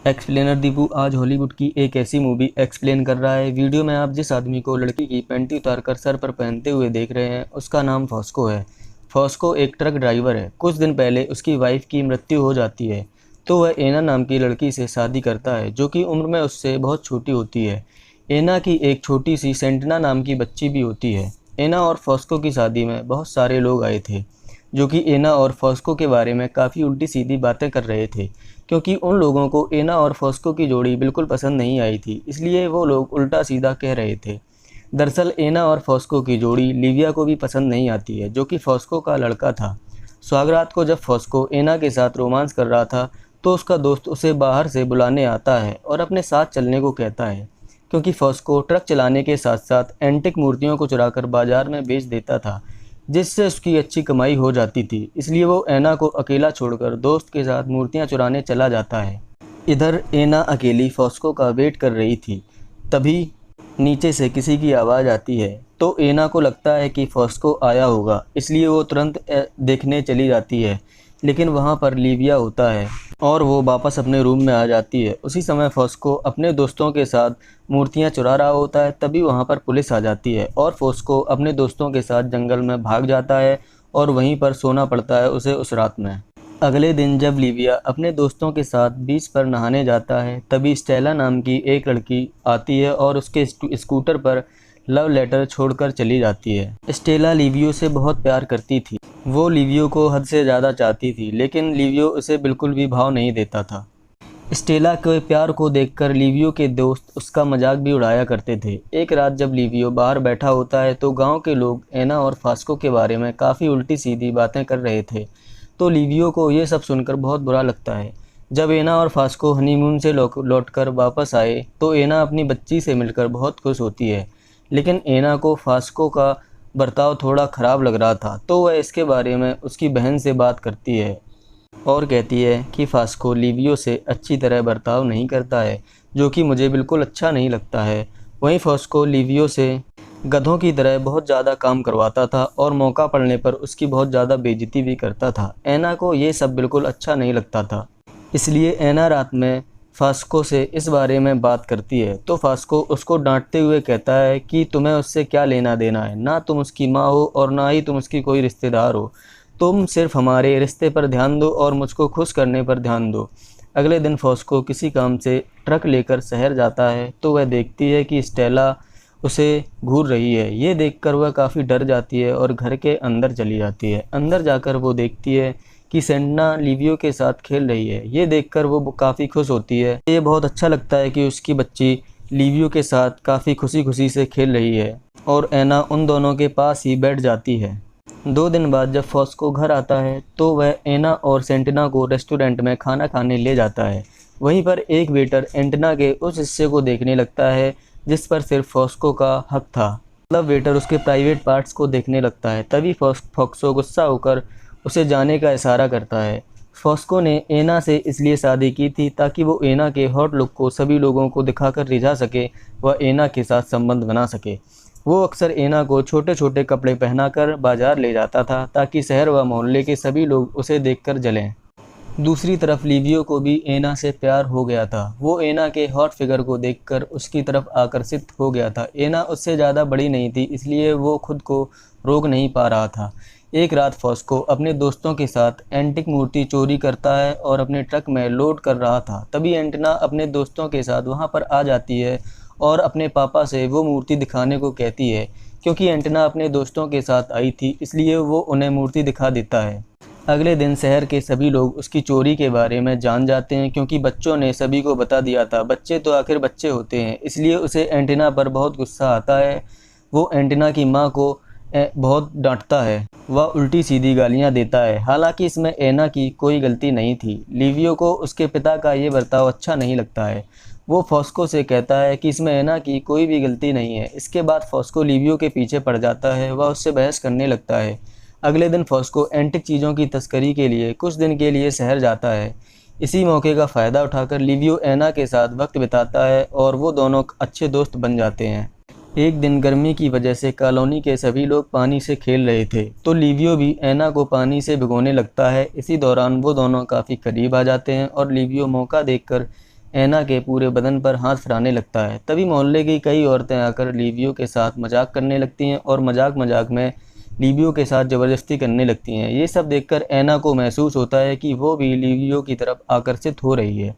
Explainer Deepu आज Hollywood की एक ऐसी मूवी एक्सप्लेन कर रहा है। वीडियो में आप जिस आदमी को लड़की की पैंटी उतारकर सर पर पहनते हुए देख रहे हैं उसका नाम फॉस्को है। फॉस्को एक ट्रक ड्राइवर है। कुछ दिन पहले उसकी वाइफ की मृत्यु हो जाती है तो वह एना नाम की लड़की से शादी करता है जो कि उम्र में उससे बहुत छोटी होती है। एना की एक छोटी सी सेंटना नाम की बच्ची भी होती है। एना और फॉस्को की शादी में बहुत सारे लोग आए थे जो कि एना और फॉस्को के बारे में काफ़ी उल्टी सीधी बातें कर रहे थे, क्योंकि उन लोगों को एना और फॉस्को की जोड़ी बिल्कुल पसंद नहीं आई थी, इसलिए वो लोग उल्टा सीधा कह रहे थे। दरअसल एना और फॉस्को की जोड़ी लिविया को भी पसंद नहीं आती है, जो कि फॉस्को का लड़का था। स्वागरात को जब फॉस्को एना के साथ रोमांस कर रहा था तो उसका दोस्त उसे बाहर से बुलाने आता है और अपने साथ चलने को कहता है, क्योंकि फॉस्को ट्रक चलाने के साथ साथ एंटिक मूर्तियों को चुराकर बाजार में बेच देता था, जिससे उसकी अच्छी कमाई हो जाती थी। इसलिए वो एना को अकेला छोड़कर दोस्त के साथ मूर्तियां चुराने चला जाता है। इधर एना अकेली फॉस्को का वेट कर रही थी। तभी नीचे से किसी की आवाज़ आती है तो एना को लगता है कि फॉस्को आया होगा, इसलिए वो तुरंत देखने चली जाती है, लेकिन वहाँ पर लिविया होता है और वो वापस अपने रूम में आ जाती है। उसी समय फॉस्को अपने दोस्तों के साथ मूर्तियाँ चुरा रहा होता है। तभी वहाँ पर पुलिस आ जाती है और फॉस्को अपने दोस्तों के साथ जंगल में भाग जाता है और वहीं पर सोना पड़ता है उसे उस रात में। अगले दिन जब लिविया अपने दोस्तों के साथ बीच पर नहाने जाता है तभी स्टेला नाम की एक लड़की आती है और उसके स्कूटर पर लव लेटर छोड़कर चली जाती है। स्टेला लिवियो से बहुत प्यार करती थी। वो लिवियो को हद से ज़्यादा चाहती थी, लेकिन लिवियो उसे बिल्कुल भी भाव नहीं देता था। स्टेला के प्यार को देखकर लिवियो के दोस्त उसका मजाक भी उड़ाया करते थे। एक रात जब लिवियो बाहर बैठा होता है तो गांव के लोग एना और फॉस्को के बारे में काफ़ी उल्टी सीधी बातें कर रहे थे, तो लिवियो को ये सब सुनकर बहुत बुरा लगता है। जब एना और फॉस्को हनीमून से लौटकर वापस आए तो एना अपनी बच्ची से मिलकर बहुत खुश होती है, लेकिन एना को फॉस्को का बर्ताव थोड़ा ख़राब लग रहा था, तो वह इसके बारे में उसकी बहन से बात करती है और कहती है कि फॉस्को लिवियो से अच्छी तरह बर्ताव नहीं करता है, जो कि मुझे बिल्कुल अच्छा नहीं लगता है। वहीं फॉस्को लिवियो से गधों की तरह बहुत ज़्यादा काम करवाता था और मौका पड़ने पर उसकी बहुत ज़्यादा बेइज्जती भी करता था। एना को ये सब बिल्कुल अच्छा नहीं लगता था, इसलिए एना रात में फॉस्को से इस बारे में बात करती है तो फॉस्को उसको डांटते हुए कहता है कि तुम्हें उससे क्या लेना देना है, ना तुम उसकी माँ हो और ना ही तुम उसकी कोई रिश्तेदार हो। तुम सिर्फ हमारे रिश्ते पर ध्यान दो और मुझको खुश करने पर ध्यान दो। अगले दिन फॉस्को किसी काम से ट्रक लेकर शहर जाता है तो वह देखती है कि स्टेला उसे घूर रही है। ये देखकर वह काफ़ी डर जाती है और घर के अंदर चली जाती है। अंदर जाकर वो देखती है कि सेंटना लिवियो के साथ खेल रही है। ये देखकर वो काफ़ी खुश होती है। ये बहुत अच्छा लगता है कि उसकी बच्ची लिवियो के साथ काफ़ी खुशी खुशी से खेल रही है और एना उन दोनों के पास ही बैठ जाती है। 2 दिन बाद जब फॉस्को घर आता है तो वह एना और सेंटना को रेस्टोरेंट में खाना खाने ले जाता है। वहीं पर एक वेटर एंटना के उस हिस्से को देखने लगता है जिस पर सिर्फ फॉस्को का हक था, मतलब वेटर उसके प्राइवेट पार्ट्स को देखने लगता है। तभी फॉस्को गुस्सा होकर उसे जाने का इशारा करता है। फॉस्को ने एना से इसलिए शादी की थी ताकि वो एना के हॉट लुक को सभी लोगों को दिखाकर रिझा सके, वह एना के साथ संबंध बना सके। वो अक्सर एना को छोटे छोटे कपड़े पहनाकर बाजार ले जाता था ताकि शहर व मोहल्ले के सभी लोग उसे देखकर जलें। दूसरी तरफ लिवियो को भी एना से प्यार हो गया था। वो एना के हॉट फिगर को देखकर उसकी तरफ आकर्षित हो गया था। एना उससे ज़्यादा बड़ी नहीं थी, इसलिए वो खुद को रोक नहीं पा रहा था। एक रात फॉस्को अपने दोस्तों के साथ एंटिक मूर्ति चोरी करता है और अपने ट्रक में लोड कर रहा था। तभी एंटना अपने दोस्तों के साथ वहाँ पर आ जाती है और अपने पापा से वो मूर्ति दिखाने को कहती है। क्योंकि एंटना अपने दोस्तों के साथ आई थी इसलिए वो उन्हें मूर्ति दिखा देता है। अगले दिन शहर के सभी लोग उसकी चोरी के बारे में जान जाते हैं, क्योंकि बच्चों ने सभी को बता दिया था। बच्चे तो आखिर बच्चे होते हैं, इसलिए उसे एंटना पर बहुत गुस्सा आता है। वो एंटना की माँ को बहुत डांटता है, वह उल्टी सीधी गालियाँ देता है। हालांकि इसमें एना की कोई गलती नहीं थी। लिवियो को उसके पिता का ये बर्ताव अच्छा नहीं लगता है। वो फॉस्को से कहता है कि इसमें एना की कोई भी गलती नहीं है। इसके बाद फॉस्को लिवियो के पीछे पड़ जाता है, वह उससे बहस करने लगता है। अगले दिन फॉस्को एंटिक चीज़ों की तस्करी के लिए कुछ दिन के लिए शहर जाता है। इसी मौके का फ़ायदा उठाकर लिवियो एना के साथ वक्त बिताता है और वो दोनों अच्छे दोस्त बन जाते हैं। एक दिन गर्मी की वजह से कॉलोनी के सभी लोग पानी से खेल रहे थे तो लिवियो भी एना को पानी से भिगोने लगता है। इसी दौरान वो दोनों काफ़ी करीब आ जाते हैं और लिवियो मौका देखकर ऐना के पूरे बदन पर हाथ फिराने लगता है। तभी मोहल्ले की कई औरतें आकर लिवियो के साथ मजाक करने लगती हैं और मजाक मजाक में लिवियो के साथ ज़बरदस्ती करने लगती हैं। ये सब देखकर ऐना को महसूस होता है कि वो भी लिवियो की तरफ आकर्षित हो रही है।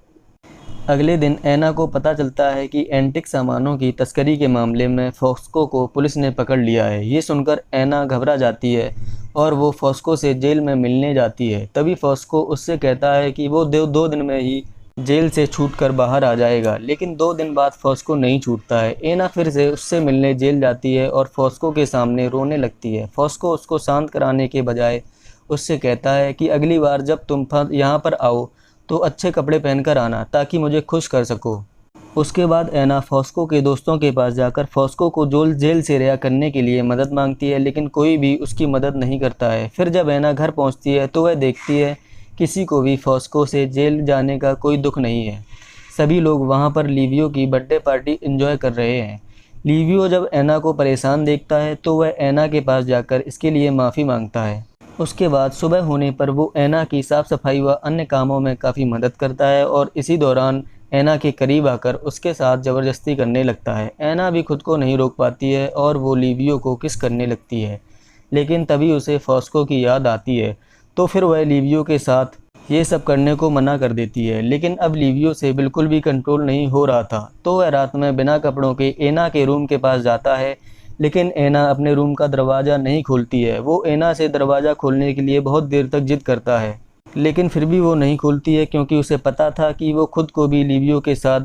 अगले दिन ऐना को पता चलता है कि एंटिक सामानों की तस्करी के मामले में फॉस्को को पुलिस ने पकड़ लिया है। ये सुनकर ऐना घबरा जाती है और वो फॉस्को से जेल में मिलने जाती है। तभी फॉस्को उससे कहता है कि वो दो दिन में ही जेल से छूटकर बाहर आ जाएगा, लेकिन 2 दिन बाद फॉस्को नहीं छूटता है। ऐना फिर से उससे मिलने जेल जाती है और फॉस्को के सामने रोने लगती है। फॉस्को उसको शांत कराने के बजाय उससे कहता है कि अगली बार जब तुम यहाँ पर आओ तो अच्छे कपड़े पहनकर आना, ताकि मुझे खुश कर सको। उसके बाद ऐना फॉस्को के दोस्तों के पास जाकर फॉस्को को जेल से रिहा करने के लिए मदद मांगती है, लेकिन कोई भी उसकी मदद नहीं करता है। फिर जब ऐना घर पहुंचती है तो वह देखती है किसी को भी फॉस्को से जेल जाने का कोई दुख नहीं है। सभी लोग वहां पर लिवियो की बर्थडे पार्टी एंजॉय कर रहे हैं। लिवियो जब ऐना को परेशान देखता है तो वह ऐना के पास जाकर इसके लिए माफ़ी मांगता है। उसके बाद सुबह होने पर वो ऐना की साफ़ सफाई व अन्य कामों में काफ़ी मदद करता है और इसी दौरान ऐना के करीब आकर उसके साथ ज़बरदस्ती करने लगता है। ऐना भी खुद को नहीं रोक पाती है और वो लिवियो को किस करने लगती है, लेकिन तभी उसे फॉस्को की याद आती है, तो फिर वह लिवियो के साथ ये सब करने को मना कर देती है। लेकिन अब लिवियो से बिल्कुल भी कंट्रोल नहीं हो रहा था, तो वह रात में बिना कपड़ों के ऐना के रूम के पास जाता है, लेकिन ऐना अपने रूम का दरवाज़ा नहीं खोलती है। वो ऐना से दरवाज़ा खोलने के लिए बहुत देर तक जिद करता है, लेकिन फिर भी वो नहीं खोलती है, क्योंकि उसे पता था कि वो खुद को भी लिवियो के साथ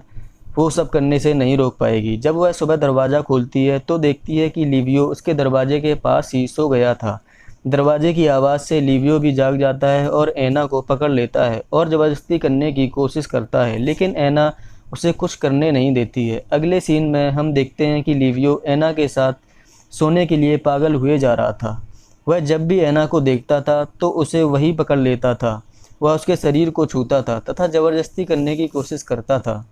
वो सब करने से नहीं रोक पाएगी। जब वह सुबह दरवाज़ा खोलती है तो देखती है कि लिवियो उसके दरवाजे के पास ही सो गया था। दरवाजे की आवाज़ से लिवियो भी जाग जाता है और ऐना को पकड़ लेता है और ज़बरदस्ती करने की कोशिश करता है, लेकिन ऐना उसे कुछ करने नहीं देती है। अगले सीन में हम देखते हैं कि लिवियो ऐना के साथ सोने के लिए पागल हुए जा रहा था। वह जब भी ऐना को देखता था तो उसे वही पकड़ लेता था। वह उसके शरीर को छूता था तथा ज़बरदस्ती करने की कोशिश करता था।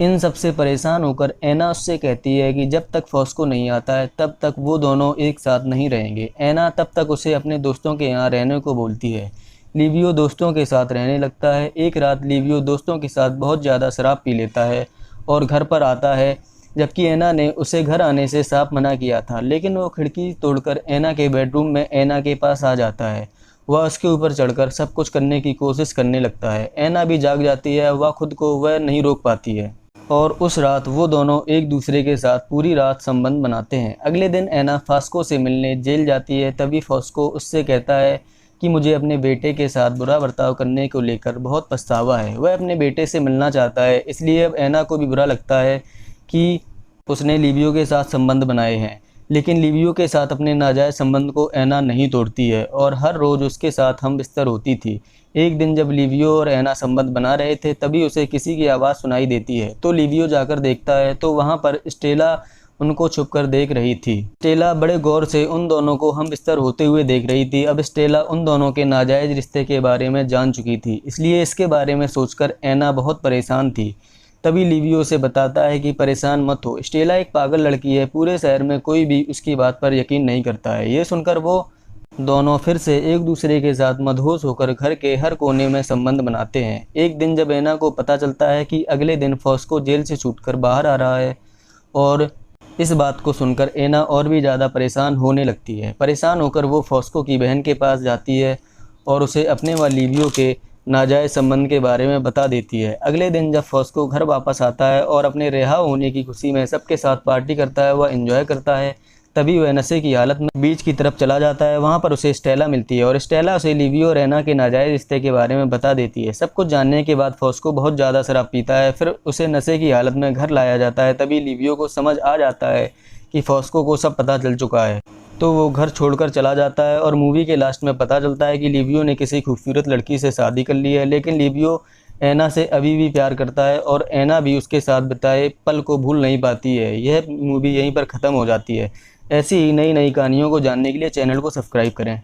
इन सब से परेशान होकर ऐना उससे कहती है कि जब तक फॉस्को नहीं आता है तब तक वो दोनों एक साथ नहीं रहेंगे। ऐना तब तक उसे अपने दोस्तों के यहाँ रहने को बोलती है। लिवियो दोस्तों के साथ रहने लगता है। एक रात लिवियो दोस्तों के साथ बहुत ज़्यादा शराब पी लेता है और घर पर आता है, जबकि ऐना ने उसे घर आने से साफ मना किया था, लेकिन वो खिड़की तोड़कर ऐना के बेडरूम में ऐना के पास आ जाता है। वह उसके ऊपर चढ़कर सब कुछ करने की कोशिश करने लगता है। ऐना भी जाग जाती है, वह खुद को वह नहीं रोक पाती है और उस रात वो दोनों एक दूसरे के साथ पूरी रात संबंध बनाते हैं। अगले दिन ऐना फॉस्को से मिलने जेल जाती है। तभी फॉस्को उससे कहता है कि मुझे अपने बेटे के साथ बुरा बर्ताव करने को लेकर बहुत पछतावा है। वह अपने बेटे से मिलना चाहता है, इसलिए अब ऐना को भी बुरा लगता है कि उसने लिवियो के साथ संबंध बनाए हैं, लेकिन लिवियो के साथ अपने नाजायज़ संबंध को ऐना नहीं तोड़ती है और हर रोज़ उसके साथ हम बिस्तर होती थी। एक दिन जब लिवियो और ऐना संबंध बना रहे थे तभी उसे किसी की आवाज़ सुनाई देती है, तो लिवियो जाकर देखता है तो वहाँ पर स्टेला उनको छुपकर देख रही थी। स्टेला बड़े गौर से उन दोनों को हम बिस्तर होते हुए देख रही थी। अब स्टेला उन दोनों के नाजायज़ रिश्ते के बारे में जान चुकी थी, इसलिए इसके बारे में सोचकर ऐना बहुत परेशान थी। तभी लिवियो से बताता है कि परेशान मत हो, स्टेला एक पागल लड़की है, पूरे शहर में कोई भी उसकी बात पर यकीन नहीं करता है। ये सुनकर वो दोनों फिर से एक दूसरे के साथ मदहोश होकर घर के हर कोने में संबंध बनाते हैं। एक दिन जब ऐना को पता चलता है कि अगले दिन फॉस्को जेल से छूटकर बाहर आ रहा है, और इस बात को सुनकर ऐना और भी ज़्यादा परेशान होने लगती है। परेशान होकर वो फॉस्को की बहन के पास जाती है और उसे अपने व लिवियो के नाजायज़ संबंध के बारे में बता देती है। अगले दिन जब फॉस्को घर वापस आता है और अपने रिहा होने की खुशी में सबके साथ पार्टी करता है, वह एंजॉय करता है, तभी वह नशे की हालत में बीच की तरफ चला जाता है। वहाँ पर उसे स्टेला मिलती है और स्टेला उसे लिवियो और ऐना के नाजायज़ रिश्ते के बारे में बता देती है। सब कुछ जानने के बाद फॉस्को बहुत ज़्यादा शराब पीता है, फिर उसे नशे की हालत में घर लाया जाता है। तभी लिवियो को समझ आ जाता है कि फॉस्को को सब पता चल चुका है, तो वो घर छोड़कर चला जाता है और मूवी के लास्ट में पता चलता है कि लिवियो ने किसी खूबसूरत लड़की से शादी कर ली है, लेकिन लिवियो ऐना से अभी भी प्यार करता है और ऐना भी उसके साथ बिताए पल को भूल नहीं पाती है। यह मूवी यहीं पर ख़त्म हो जाती है। ऐसी ही नई नई कहानियों को जानने के लिए चैनल को सब्सक्राइब करें।